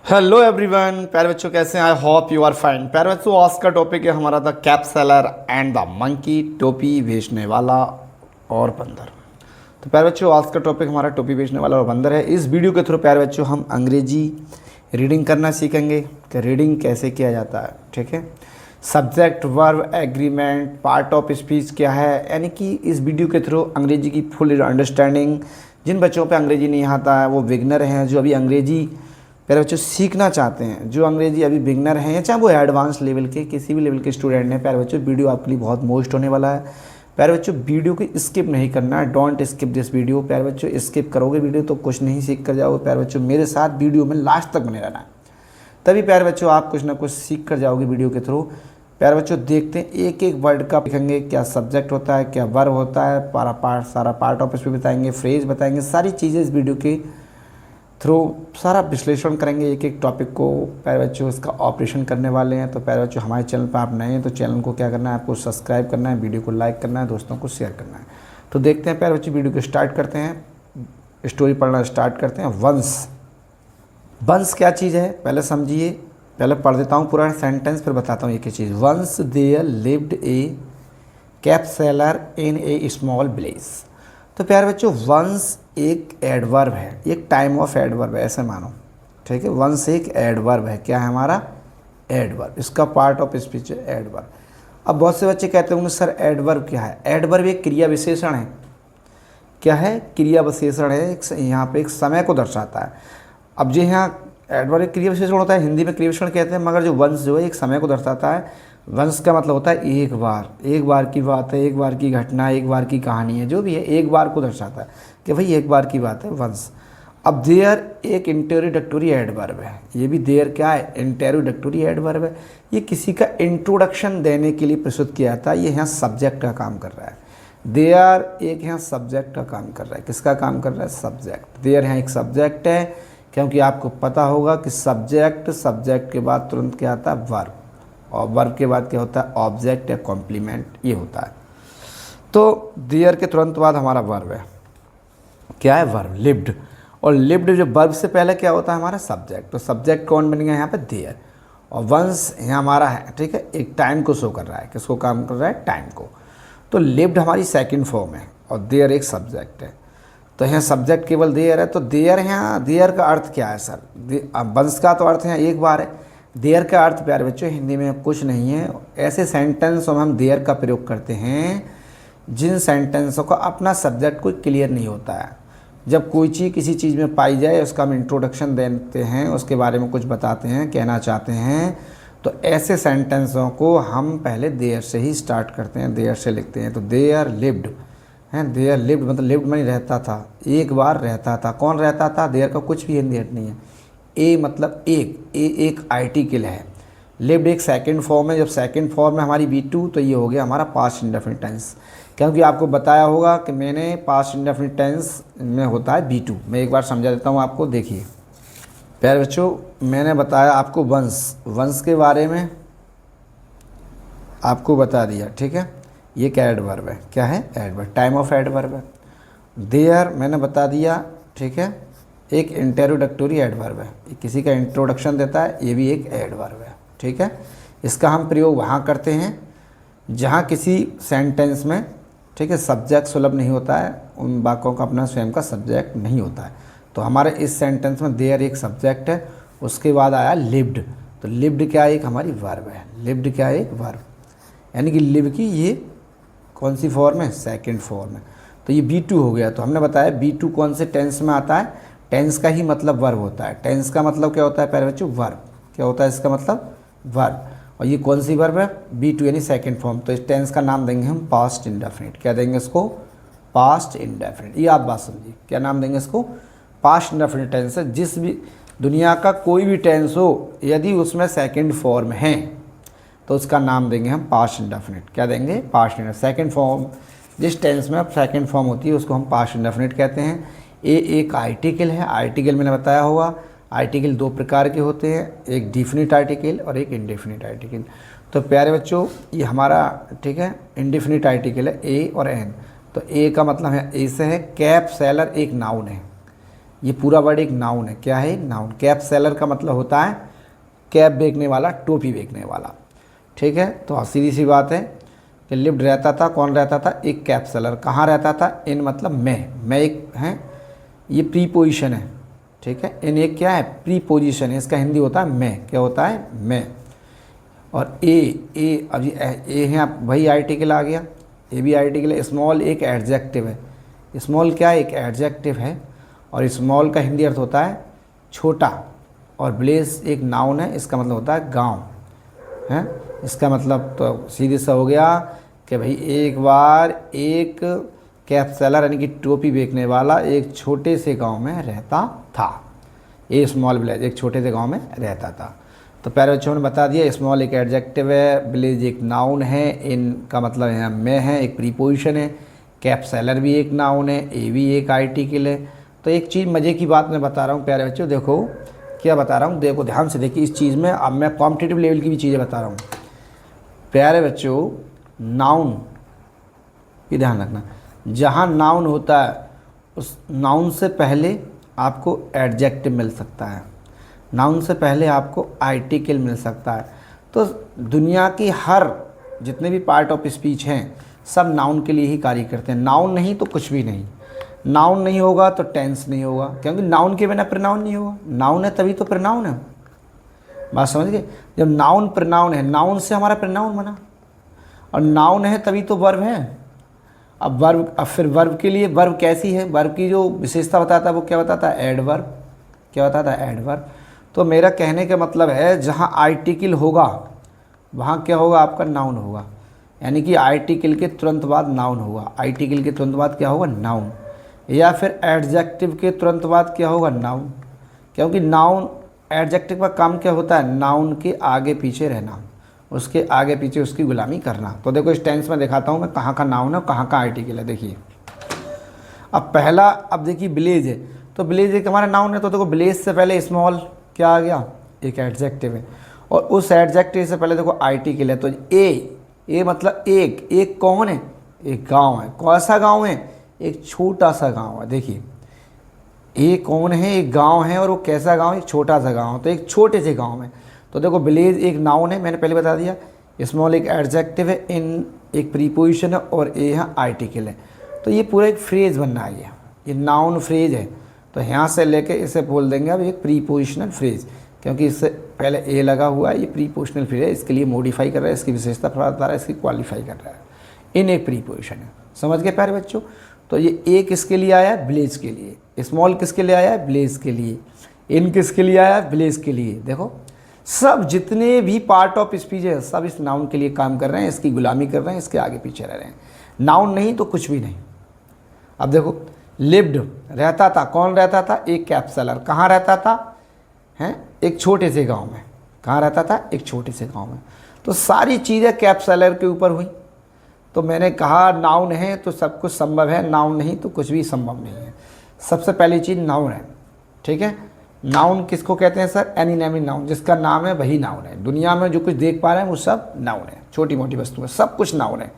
Hello everyone, प्यारे बच्चों कैसे हैं? I hope you are fine. प्यारे बच्चों, आज का टॉपिक है हमारा the cap seller and the monkey, टोपी बेचने वाला और बंदर। तो प्यारे बच्चों, आज का टॉपिक हमारा टोपी बेचने वाला और बंदर है। इस वीडियो के थ्रू प्यारे बच्चों हम अंग्रेजी रीडिंग करना सीखेंगे कि रीडिंग कैसे किया जाता है। ठीक है, subject, verb, agreement, part of speech क्या है, यानी कि इस वीडियो के थ्रू अंग्रेजी की फुल अंडरस्टैंडिंग। जिन बच्चों पे अंग्रेजी नहीं आता है वो बिगनर हैं, जो अभी अंग्रेजी प्यारे बच्चों सीखना चाहते हैं, जो अंग्रेजी अभी बिगनर हैं, चाहे वो एडवांस लेवल के किसी भी लेवल के स्टूडेंट हैं, प्यारे बच्चों वीडियो आपके लिए बहुत मोस्ट होने वाला है। प्यारे बच्चों, वीडियो को स्किप नहीं करना है, डोंट स्किप दिस वीडियो। प्यारे बच्चों, स्किप करोगे वीडियो तो कुछ नहीं सीख कर जाओगे। प्यारे बच्चों, मेरे साथ वीडियो में लास्ट तक बने रहना है, तभी प्यारे बच्चों आप कुछ ना कुछ सीख कर जाओगे वीडियो के थ्रू। प्यारे बच्चों, देखते हैं एक एक वर्ड का लिखेंगे, क्या सब्जेक्ट होता है, क्या वर्ब होता है, सारा पार्ट ऑफ स्पीच बताएंगे, फ्रेज बताएंगे, सारी चीज़ें इस वीडियो के थ्रू सारा विश्लेषण करेंगे एक एक टॉपिक को। प्यारे बच्चों, इसका ऑपरेशन करने वाले हैं। तो प्यारे बच्चों, हमारे चैनल पर आप नए हैं तो चैनल को क्या करना है, आपको सब्सक्राइब करना है, वीडियो को लाइक करना है, दोस्तों को शेयर करना है। तो देखते हैं प्यारे बच्चों, वीडियो को स्टार्ट करते हैं, स्टोरी पढ़ना स्टार्ट करते हैं। वंस, वंस क्या चीज़ है पहले समझिए। पहले पढ़ देता हूँ पूरा सेंटेंस, फिर बताता हूँ एक चीज़। Once there lived a cap seller in a small village. तो प्यारे बच्चों, वंस एक एडवर्ब है, एक टाइम ऑफ एडवर्ब है, ऐसे मानो। ठीक है, वंस एक एडवर्ब है। क्या है हमारा? एडवर्ब। इसका पार्ट ऑफ स्पीच है एडवर्ब। अब बहुत से बच्चे कहते होंगे सर एडवर्ब क्या है? एडवर्ब एक क्रिया विशेषण है। क्या है? क्रिया विशेषण है, एक यहाँ पे एक समय को दर्शाता है। अब जो यहाँ एडवर्ब एक क्रिया विशेषण होता है, हिंदी में क्रिया विशेषण कहते हैं, मगर जो वंस जो है एक समय को दर्शाता है। वंस का मतलब होता है एक बार की बात है, एक बार की घटना, एक बार की कहानी है, जो भी है एक बार को दर्शाता है कि भाई एक बार की बात है, वंस। अब देयर एक इंट्रोडक्टरी एडवर्ब है। ये भी देयर क्या है? इंट्रोडक्टरी एडवर्ब है। ये किसी का इंट्रोडक्शन देने के लिए प्रस्तुत किया जाता है। ये यहाँ सब्जेक्ट का काम कर रहा है। देयर एक यहाँ सब्जेक्ट का काम कर रहा है। किसका काम कर रहा है? सब्जेक्ट। देयर यहाँ एक सब्जेक्ट है, क्योंकि आपको पता होगा कि सब्जेक्ट के बाद तुरंत क्या आता है? वर्ब, और वर्ब के बाद क्या होता है? ऑब्जेक्ट या कॉम्प्लीमेंट, ये होता है। तो देयर के तुरंत बाद हमारा वर्ब है। क्या है? Verb, lived. और लिव्ड जो वर्ब से पहले क्या होता है? हमारा सब्जेक्ट। तो सब्जेक्ट कौन बन गया यहाँ पे? देयर। और वंस यहाँ हमारा है, ठीक है, एक टाइम को शो कर रहा है। किसको काम कर रहा है? टाइम को। तो लिव्ड हमारी सेकंड फॉर्म है और देयर एक सब्जेक्ट है। तो यहाँ सब्जेक्ट केवल देयर है। तो देयर यहाँ, देयर का अर्थ क्या है सर? वंस का तो अर्थ है एक बार है। देयर का अर्थ प्यारे बच्चों हिंदी में कुछ नहीं है। ऐसे सेंटेंसों में हम देयर का प्रयोग करते हैं जिन सेंटेंसों का अपना सब्जेक्ट कोई क्लियर नहीं होता है। जब कोई चीज़ किसी चीज़ में पाई जाए, उसका हम इंट्रोडक्शन देते हैं, उसके बारे में कुछ बताते हैं, कहना चाहते हैं, तो ऐसे सेंटेंसों को हम पहले देयर से ही स्टार्ट करते हैं, देयर से लिखते हैं। तो देयर लिव्ड हैं, देयर लिव्ड मतलब लिव्ड में रहता था, एक बार रहता था। कौन रहता था? देयर का कुछ भी हिंदी अर्थ नहीं है। ए मतलब एक आर्टिकल है। लिव्ड एक सेकंड फॉर्म है। जब सेकंड फॉर्म है हमारी V2, तो ये हो गया हमारा पास्ट इंडेफिनिट टेंस। क्योंकि आपको बताया होगा कि मैंने पास्ट इंडेफिनिट टेंस में होता है V2। मैं एक बार समझा देता हूँ आपको, देखिए प्यारे बच्चों, मैंने बताया आपको वंस के बारे में आपको बता दिया, ठीक है। ये क्या एडवर्ब है? क्या है? एडवर्ब, टाइम ऑफ एडवर्ब है। देयर मैंने बता दिया, ठीक है, एक इंट्रोडक्टरी एडवर्ब है, किसी का इंट्रोडक्शन देता है, ये भी एक एडवर्ब है, ठीक है। इसका हम प्रयोग वहाँ करते हैं जहाँ किसी सेंटेंस में, ठीक है, सब्जेक्ट सुलभ नहीं होता है, उन वाक्यों का अपना स्वयं का सब्जेक्ट नहीं होता है। तो हमारे इस सेंटेंस में देयर एक सब्जेक्ट है, उसके बाद आया लिव्ड। तो लिव्ड क्या एक हमारी वर्ब है। लिव्ड क्या है? एक वर्ब, यानी कि लिव की ये कौन सी फॉर्म है? सेकंड फॉर्म है। तो ये V2 हो गया। तो हमने बताया V2 कौन से टेंस में आता है? टेंस का ही मतलब वर्ब होता है। टेंस का मतलब क्या होता है प्यारे बच्चों? वर्ब। क्या होता है इसका मतलब? वर्ब। और ये कौन सी वर्ब है? V2 यानी सेकंड फॉर्म। तो इस टेंस का नाम देंगे हम पास्ट इंडेफिनिट। क्या देंगे इसको? Past indefinite. ये आप बात समझिए, क्या नाम देंगे इसको? पास्ट इंडेफिनिट टेंस है। जिस भी दुनिया का कोई भी टेंस हो, यदि उसमें सेकंड फॉर्म है तो उसका नाम देंगे हम पास्ट इंडेफिनिट। क्या देंगे? Past indefinite. सेकंड फॉर्म, जिस टेंस में सेकंड फॉर्म होती है उसको हम पास्ट इंडेफिनिट कहते हैं। एक आर्टिकल है। आर्टिकल मैंने बताया होगा, आर्टिकल दो प्रकार के होते हैं, एक डिफिनिट आर्टिकल और एक इंडेफिनिट आर्टिकल। तो प्यारे बच्चों, ये हमारा, ठीक है, इंडेफिनिट आर्टिकल है, ए और एन। तो ए का मतलब है, ए से है कैप सेलर एक नाउन है। ये पूरा वर्ड एक नाउन है। क्या है? नाउन। कैप सेलर का मतलब होता है कैप बेचने वाला, टोपी बेचने वाला। ठीक है, तो सीधी सी बात है कि लिव्ड रहता था, कौन रहता था? एक कैप सेलर। कहाँ रहता था? इन मतलब मैं एक है, ये प्रीपोजिशन है। ठीक है, इन एक क्या है? प्रीपोजिशन है, इसका हिंदी होता है मैं। क्या होता है? मैं। और ए अभी ए है, आप वही आर्टिकल आ गया, ए भी आर्टिकल है। स्मॉल एक एडजेक्टिव है। स्मॉल क्या है? एक एडजेक्टिव है। और स्मॉल का हिंदी अर्थ होता है छोटा। और विलेज एक नाउन है, इसका मतलब होता है गांव है। इसका मतलब तो सीधे सा हो गया कि भाई एक बार एक कैप सेलर यानी कि टोपी बेचने वाला एक छोटे से गांव में रहता था। ए स्मॉल विलेज एक छोटे से गांव में रहता था। तो प्यारे बच्चों ने बता दिया, स्मॉल एक एडजेक्टिव है, विलेज एक नाउन है, इन का मतलब यहाँ मैं है, एक प्रीपोजिशन है, कैप सेलर भी एक नाउन है, ए भी एक आर्टिकल है। तो एक चीज़ मज़े की बात मैं बता रहा हूँ प्यारे बच्चों, देखो क्या बता रहा हूँ, देखो ध्यान से देखिए इस चीज़ में। अब मैं कॉम्पिटिटिव लेवल की भी चीज़ें बता रहा हूँ प्यारे बच्चों। नाउन ये ध्यान रखना, जहाँ नाउन होता है उस नाउन से पहले आपको एडजेक्टिव मिल सकता है, नाउन से पहले आपको आर्टिकल मिल सकता है। तो दुनिया की हर जितने भी पार्ट ऑफ स्पीच हैं सब नाउन के लिए ही कार्य करते हैं। नाउन नहीं तो कुछ भी नहीं। नाउन नहीं होगा तो टेंस नहीं होगा, क्योंकि नाउन के बिना प्रोनाउन नहीं होगा। नाउन है तभी तो प्रोनाउन है। बात समझ गए? जब नाउन प्रोनाउन है, नाउन से हमारा प्रोनाउन बना, और नाउन है तभी तो वर्ब है। अब वर्ब, अब फिर वर्ब के लिए वर्ब कैसी है, वर्ब की जो विशेषता बताता है वो क्या बताता है? एडवर्ब। क्या बताता है? एडवर्ब। तो मेरा कहने का मतलब है जहाँ आर्टिकल होगा वहाँ क्या होगा? आपका नाउन होगा। यानी कि आर्टिकल के तुरंत बाद नाउन होगा। आर्टिकल के तुरंत बाद क्या होगा? नाउन। या फिर एडजेक्टिव के तुरंत बाद क्या होगा? नाउन। क्योंकि नाउन एडजेक्टिव का काम क्या होता है? नाउन के आगे पीछे रहना, उसके आगे पीछे उसकी गुलामी करना। तो देखो इस टेंस में दिखाता हूँ मैं कहाँ का नाउन है और कहाँ का आर्टिकल है। देखिए अब पहला, अब देखिए विलेज है, तो विलेज एक हमारा नाउन है। तो देखो विलेज से पहले स्मॉल क्या आ गया? एक एडजेक्टिव है। और उस एडजेक्टिव से पहले देखो आर्टिकल है। तो ए मतलब एक कौन है? एक गांव है। कौन सा गांव है? एक छोटा सा गांव है। देखिए ए कौन है? एक गांव है। और वो कैसा गांव है? एक छोटा सा गांव। तो एक छोटे से गांव में, तो देखो विलेज एक नाउन है, मैंने पहले बता दिया। स्मॉल एक एडजेक्टिव है, इन एक प्रीपोजिशन है, और ए यहाँ आर्टिकल है। तो ये पूरा एक फ्रेज बनना है, ये नाउन फ्रेज है। तो यहाँ से लेके इसे बोल देंगे अब एक प्रीपोजिशनल फ्रेज, क्योंकि इससे पहले ए लगा हुआ है। ये प्रीपोजिशनल फ्रेज है, इसके लिए मॉडिफाई कर रहा है, इसकी विशेषता बता रहा है, इसकी क्वालिफाई कर रहा है। इन एक प्रीपोजिशन है। समझ गए प्यारे बच्चों? तो ये ए किसके लिए आया है? विलेज के लिए। स्मॉल किसके लिए आया है? विलेज के लिए। इन किसके लिए आया है? विलेज के लिए। देखो सब जितने भी पार्ट ऑफ स्पीच है सब इस नाउन के लिए काम कर रहे हैं, इसकी गुलामी कर रहे हैं, इसके आगे पीछे रह रहे हैं। नाउन नहीं तो कुछ भी नहीं। अब देखो लिव्ड रहता था, कौन रहता था? एक कैप सेलर। कहाँ रहता था? हैं एक छोटे से गांव में। कहाँ रहता था? एक छोटे से गांव में। तो सारी चीज़ें कैप सेलर के ऊपर हुई। तो मैंने कहा नाउन है तो सब कुछ संभव है, नाउन नहीं तो कुछ भी संभव नहीं है। सबसे पहली चीज़ नाउन है। ठीक है, नाउन किसको कहते हैं सर? एनी नेमी नाउन, जिसका नाम है वही नाउन है। दुनिया में जो कुछ देख पा रहे हैं वो सब नाउन है, छोटी मोटी वस्तुएं सब कुछ नाउन है।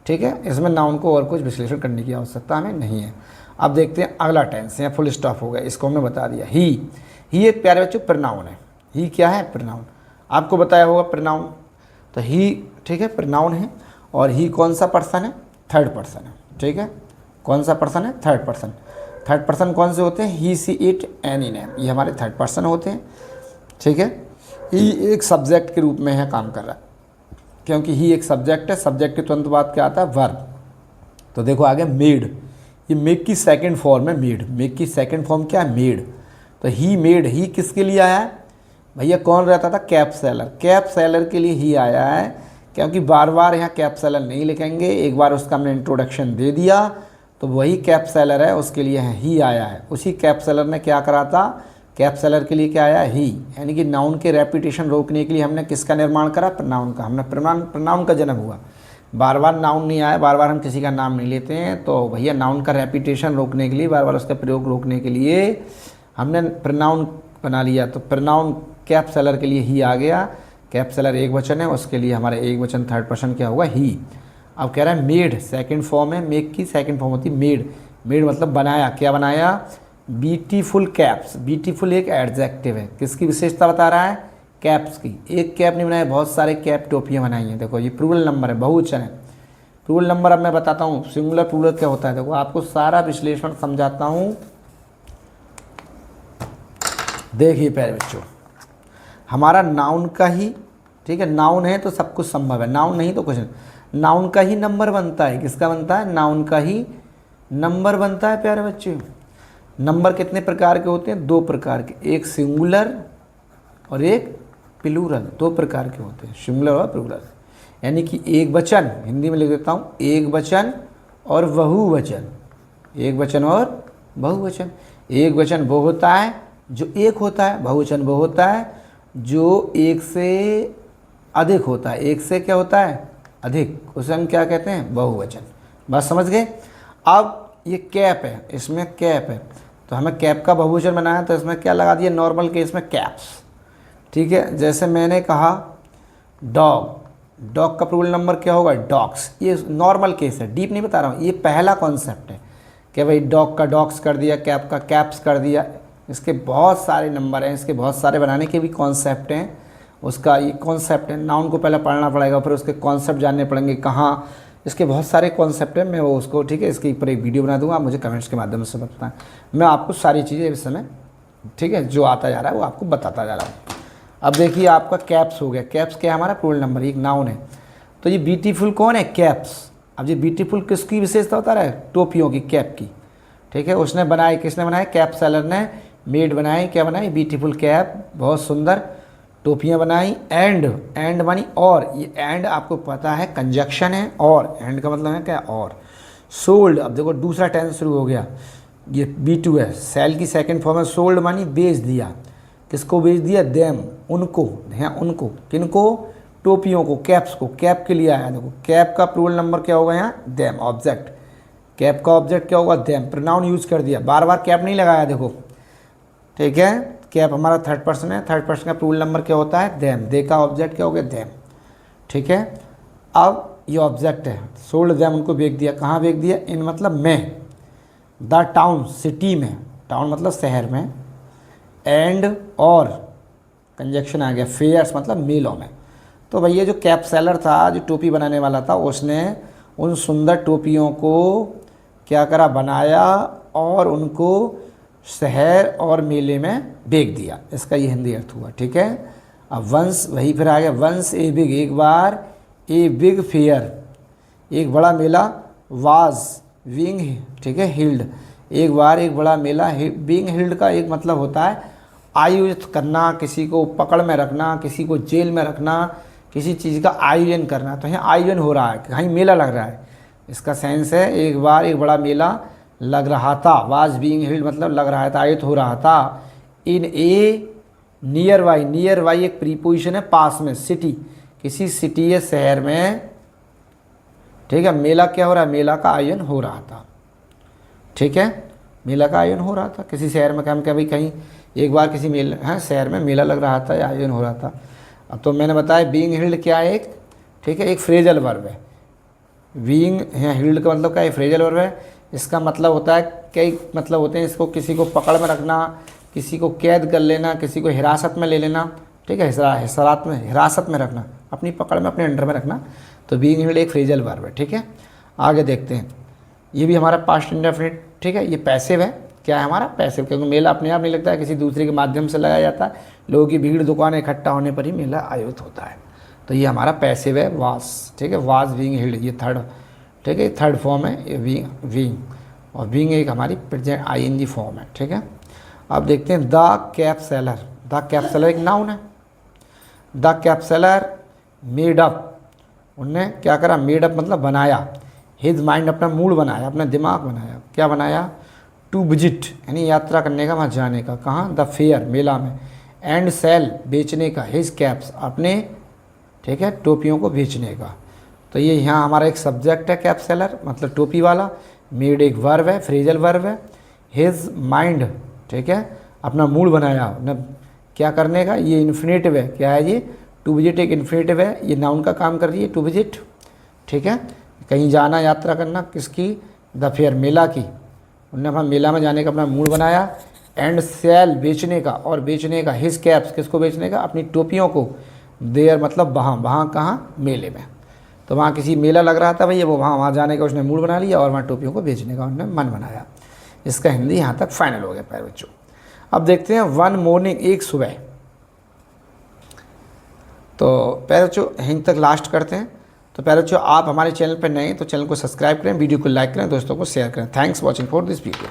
ठीक है, इसमें नाउन को और कुछ विश्लेषण करने की आवश्यकता हमें नहीं है। अब देखते हैं अगला टेंस, यहाँ फुल स्टॉप हो गया, इसको हमने बता दिया। ही एक प्यारे बच्चों प्रोनाउन है। ही क्या है? प्रोनाउन। आपको बताया होगा प्रोनाउन। तो ही ठीक है प्रोनाउन है। और ही कौन सा पर्सन है? थर्ड पर्सन है। ठीक है, कौन सा पर्सन है? Third person. थर्ड पर्सन कौन से होते हैं? ही, सी, इट, एनी, नेम, ये हमारे थर्ड पर्सन होते हैं। ठीक है, ही एक सब्जेक्ट के रूप में है, काम कर रहा है, क्योंकि ही एक सब्जेक्ट है। सब्जेक्ट के तुरंत बाद क्या आता है? वर्ब। तो देखो आगे मेड, ये मेक की सेकंड फॉर्म है। मेड, मेक की सेकंड फॉर्म क्या है? मेड। तो ही मेड, ही किसके लिए आया है भैया? कौन रहता था? Cap seller. कैप सेलर के लिए ही आया है, क्योंकि बार बार यहाँ कैप सेलर नहीं लिखेंगे, एक बार उसका हमने इंट्रोडक्शन दे दिया तो वही कैप सेलर है, उसके लिए ही आया है। उसी कैप सेलर ने क्या करा था? कैप सेलर के लिए क्या आया? ही। यानी कि नाउन के रेपिटेशन रोकने के लिए हमने किसका निर्माण करा? प्रोनाउन का। हमने प्रोनाउन का जन्म हुआ। बार बार नाउन नहीं आया, बार बार हम किसी का नाम नहीं लेते हैं, तो भैया नाउन का रेपिटेशन रोकने के लिए, बार बार उसका प्रयोग रोकने के लिए हमने प्रोनाउन बना लिया। तो प्रोनाउन कैप सेलर के लिए ही आ गया। कैप सेलर एक वचन है, उसके लिए हमारे एक वचन थर्ड पर्सन क्या होगा? ही। अब कह रहा है मेड सेकंड फॉर्म है। मेक की सेकंड फॉर्म होती है मेड। मेड मतलब बनाया। क्या बनाया? ब्यूटीफुल कैप्स, ब्यूटीफुल एक एडजेक्टिव है, किसकी विशेषता बता रहा है, कैप्स की। एक कैप नहीं बनाया, बहुत सारे कैप टोपियाँ बनाई हैं। देखो ये प्लूरल नंबर है, बहुवचन है। प्लूरल नंबर अब मैं बताता हूँ सिंगुलर प्लूरल क्या होता है। देखो आपको सारा विश्लेषण समझाता हूँ। देखिए प्यारे बच्चों, हमारा नाउन का ही, ठीक है, नाउन है तो सब कुछ संभव है, नाउन नहीं तो कुछ नहीं। नाउन का ही नंबर बनता है, किसका बनता है, नाउन का ही नंबर बनता है प्यारे बच्चे। नंबर कितने प्रकार के होते हैं, दो प्रकार के, एक सिंगुलर और एक प्लूरल, दो प्रकार के होते हैं, सिंगुलर और प्लूरल। यानी कि एक वचन, हिंदी में लिख देता हूँ, एक वचन और बहुवचन, एक वचन और बहुवचन। एक वचन वो होता है जो एक होता है, बहुवचन वो होता है जो एक से अधिक होता है। एक से क्या होता है, अधिक, उसे हम क्या कहते हैं, बहुवचन। बात समझ गए। अब ये कैप है, इसमें कैप है, तो हमें कैप का बहुवचन बनाया, तो इसमें क्या लगा दिया, नॉर्मल केस में कैप्स, ठीक है। जैसे मैंने कहा डॉग, डॉग का प्लूरल नंबर क्या होगा, डॉग्स। ये नॉर्मल केस है, डीप नहीं बता रहा हूँ, ये पहला कॉन्सेप्ट है कि भाई डॉग का डॉग्स कर दिया, कैप का कैप्स कर दिया। इसके बहुत सारे नंबर हैं, इसके बहुत सारे बनाने के भी कॉन्सेप्ट हैं। उसका ये कॉन्सेप्ट है, नाउन को पहले पढ़ना पड़ेगा, फिर उसके कॉन्सेप्ट जानने पड़ेंगे कहाँ, इसके बहुत सारे कॉन्सेप्ट हैं। मैं वो उसको, ठीक है, इसके ऊपर एक वीडियो बना दूंगा, आप मुझे कमेंट्स के माध्यम से बताएं। मैं आपको सारी चीज़ें इस समय, ठीक है, जो आता जा रहा है वो आपको बताता जा रहा हूँ। अब देखिए आपका कैप्स हो गया। कैप्स क्या है, हमारा प्लूरल नंबर, एक नाउन है। तो ये ब्यूटीफुल कौन है, कैप्स। अब ये ब्यूटीफुल किसकी विशेषता बता रहा है, टोपियों की, कैप की, ठीक है। उसने बनाई, किसने बनाई, कैप सेलर ने, मेड बनाई, क्या बनाई, ब्यूटीफुल कैप, बहुत सुंदर टोपियाँ बनाई। एंड बनी, और ये एंड आपको पता है कंजक्शन है, और एंड का मतलब है क्या, और। सोल्ड, अब देखो दूसरा टेंस शुरू हो गया, ये B2 है, सेल की सेकंड फॉर्म है। सोल्ड मानी बेच दिया, किसको बेच दिया, देम, उनको, हाँ उनको, किनको, टोपियों को, कैप्स को। कैप के लिए आया, देखो कैप का प्लूरल नंबर क्या होगा यहाँ, देम, ऑब्जेक्ट। कैप का ऑब्जेक्ट क्या होगा, देम, प्रोनाउन यूज कर दिया, बार बार कैप नहीं लगाया, देखो, ठीक है। कैप हमारा थर्ड पर्सन है, थर्ड पर्सन का प्लूरल नंबर क्या होता है, देम। दे का ऑब्जेक्ट क्या हो गया, देम, ठीक है। अब ये ऑब्जेक्ट है, सोल्ड देम, उनको बेच दिया, कहाँ बेच दिया, इन मतलब में, द टाउन, सिटी में, टाउन मतलब शहर में, एंड और कंजक्शन आ गया, फेयर्स मतलब मेलों में। तो भैया जो कैप सेलर था, जो टोपी बनाने वाला था, उसने उन सुंदर टोपियों को क्या करा, बनाया और उनको शहर और मेले में बेच दिया। इसका ये हिंदी अर्थ हुआ, ठीक है। अब वंस, वही फिर आ गया, वंस ए बिग, एक बार, ए बिग फेयर, एक बड़ा मेला, वाज विंग, ठीक है, हिल्ड, एक बार एक बड़ा मेला। बीइंग हिल्ड का एक मतलब होता है आयोजित करना, किसी को पकड़ में रखना, किसी को जेल में रखना, किसी चीज़ का आयोजन करना। तो यहाँ आयोजन हो रहा है, कहीं मेला लग रहा है, इसका सेंस है एक बार एक बड़ा मेला लग रहा था। वाज बीइंग हिल्ड मतलब लग रहा था, आयोजित हो रहा था। In a nearby, nearby एक प्रीपोजिशन है, पास में, सिटी, किसी सिटी या शहर में, ठीक है, मेला क्या हो रहा है, मेला का आयोजन हो रहा था, ठीक है, मेला का आयोजन हो रहा था किसी शहर में। क्या भाई कहीं एक बार किसी मेला, हाँ, शहर में मेला लग रहा था या आयोजन हो रहा था। अब तो मैंने बताया बीइंग हिल्ड क्या है, एक, ठीक है, एक फ्रेजल वर्ब है। बीइंग हिल्ड का मतलब क्या है, फ्रेजल वर्ब है। इसका मतलब होता है, कई मतलब होते हैं इसको, किसी को पकड़ में रखना, किसी को कैद कर लेना, किसी को हिरासत में ले लेना, ठीक है, हिरासत में रखना, अपनी पकड़ में, अपने अंडर में रखना। तो बीइंग हिल्ड एक फ्रेजल वर्ब है, ठीक है। आगे देखते हैं, ये भी हमारा पास्ट इंडेफिनिट, ठीक है। ये पैसिव है, क्या है हमारा, पैसिव, क्योंकि मेला अपने आप नहीं लगता है, किसी दूसरे के माध्यम से लगाया जाता है। लोगों की भीड़, दुकानें इकट्ठा होने पर ही मेला आयोजित होता है। तो ये हमारा पैसिव है, वास, ठीक है, वाज बीइंग हिल्ड, ये थर्ड, ठीक है, थर्ड फॉर्म है, ये बीइंग, और बीइंग एक हमारी प्रेजेंट आईएनजी फॉर्म है, ठीक है। अब देखते हैं the cap seller. The cap seller एक नाउन है। The cap seller made up, उनने क्या करा, मेड अप मतलब बनाया, हिज माइंड, अपना मूड बनाया, अपना दिमाग बनाया, क्या बनाया, टू विजिट यानी यात्रा करने का, वहाँ जाने का, कहाँ, द फेयर, मेला में, एंड सेल, बेचने का, हिज कैप्स, अपने, ठीक है, टोपियों को बेचने का। तो ये यहाँ हमारा एक सब्जेक्ट है, कैप सेलर मतलब टोपी वाला। मेड एक वर्ब है, फ्रेजल वर्ब है। हिज माइंड, ठीक है, अपना मूड बनाया, न क्या करने का, ये इन्फिनेटिव है, क्या है ये, टू विजिट एक इन्फिनेटिव है, ये नाउन का काम कर रही है, टू विजिट, ठीक है, कहीं जाना, यात्रा करना, किसकी, द फेयर, मेला की, उन्होंने अपना मेला में जाने का अपना मूड बनाया। एंड सेल बेचने का, और बेचने का हिज कैप्स, किसको बेचने का, अपनी टोपियों को। देयर मतलब वहाँ, वहाँ कहाँ, मेले में। तो वहाँ किसी मेला लग रहा था भैया, वो वहाँ जाने का उसने मूड बना लिया और वहाँ टोपियों को बेचने का उन्होंने मन बनाया। इसका हिंदी यहाँ तक फाइनल हो गया प्यारे बच्चों। अब देखते हैं वन मॉर्निंग, एक सुबह। तो प्यारे बच्चों यहीं तक लास्ट करते हैं। तो प्यारे बच्चों आप हमारे चैनल पर नए हैं तो चैनल को सब्सक्राइब करें, वीडियो को लाइक करें, दोस्तों को शेयर करें। Thanks watching for this video.